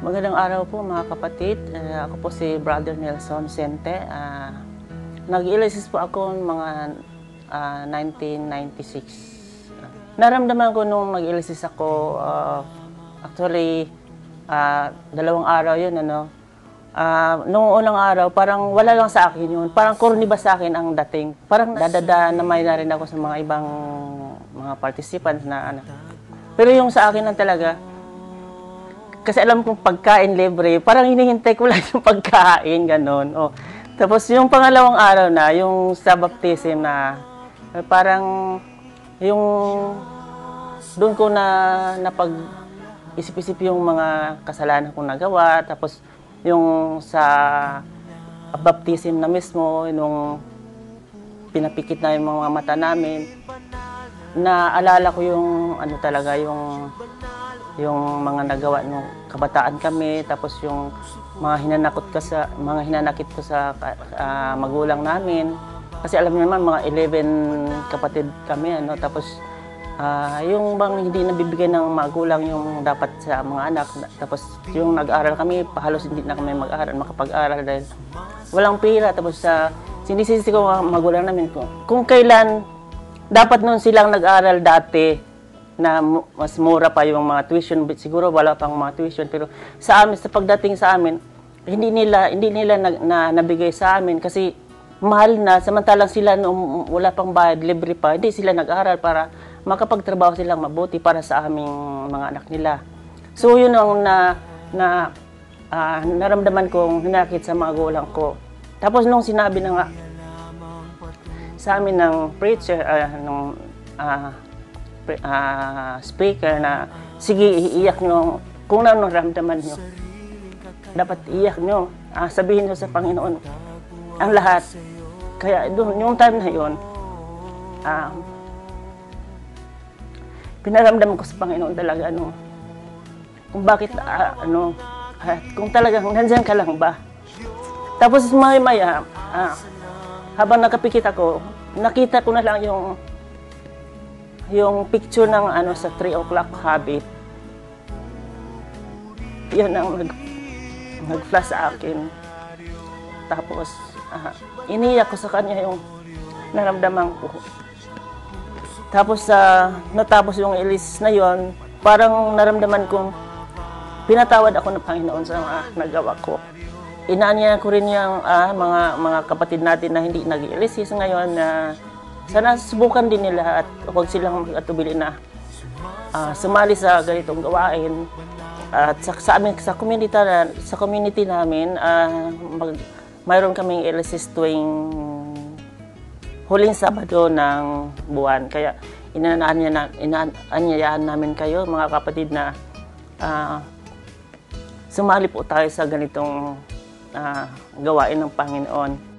Magandang araw po mga kapatid. Ako po si Brother Nelson Sente. Nag-ilesis po ako mga 1996. Naramdaman ko nung nag-ilesis ako, actually, 2 araw yun. Nung unang araw, parang wala lang sa akin yun. Parang corny ba sa akin ang dating. Parang dadada na may na rin ako sa mga ibang mga participants na ano. Pero yung sa akin lang talaga, kasi alam kong pagkain libre, parang hinihintay ko lang yung pagkain, gano'n. Oh. Tapos yung pangalawang araw na, yung sa baptism na, parang yung doon ko na napag-isip-isip yung mga kasalanan kong nagawa. Tapos yung sa baptism na mismo, yung pinapikit na yung mga mata namin, naalala ko yung ano talaga, yung mga nagawa ng kabataan kami, tapos yung mga hinanakit ko sa magulang namin. Kasi alam niyo naman, mga 11 kapatid kami, tapos yung bang hindi nabibigay ng magulang yung dapat sa mga anak. Tapos yung nag-aral kami, halos hindi na kami makapag-aral dahil walang pera. Tapos sinisisi ko mga magulang namin kung kailan dapat nun silang nag-aral dati, na mas mura pa yung mga tuition, siguro wala pang mga tuition, pero sa amin, sa pagdating sa amin, hindi nila nabigay sa amin kasi mahal na, samantalang sila nung wala pang bayad, libre pa, hindi sila nag-aral para makapagtrabaho silang mabuti para sa aming mga anak nila. So yun ang naramdaman kong hinakit sa mga magulang ko. Tapos nung sinabi na nga sa amin ng preacher, speaker na, sige, iiyak nyo. Kung ano naramdaman nyo, dapat iiyak nyo. Sabihin nyo sa Panginoon ang lahat. Kaya doon, yung time na yun, pinaramdam ko sa Panginoon talaga, kung bakit, kung talagang nandyan ka lang ba. Tapos maya, habang nakapikit ako, nakita ko na lang yung picture ng sa 3 o'clock habit. Yun ang nag-flash sa akin. Tapos iniyak ko sa kanya yung naramdaman ko. Tapos natapos yung ilis na yon, parang naramdaman kong pinatawad ako ng Panginoon sa mga nagawa ko. Inaanya ko rin yung mga kapatid natin na hindi nag-ilis ngayon na sana subukan din nila at huwag silang mag-atubili na sumali sa ganitong gawain. At sa community namin, mayroon kaming LSS tuwing huling Sabado ng buwan. Kaya inaanyayahan namin kayo, mga kapatid, na sumali po tayo sa ganitong gawain ng Panginoon.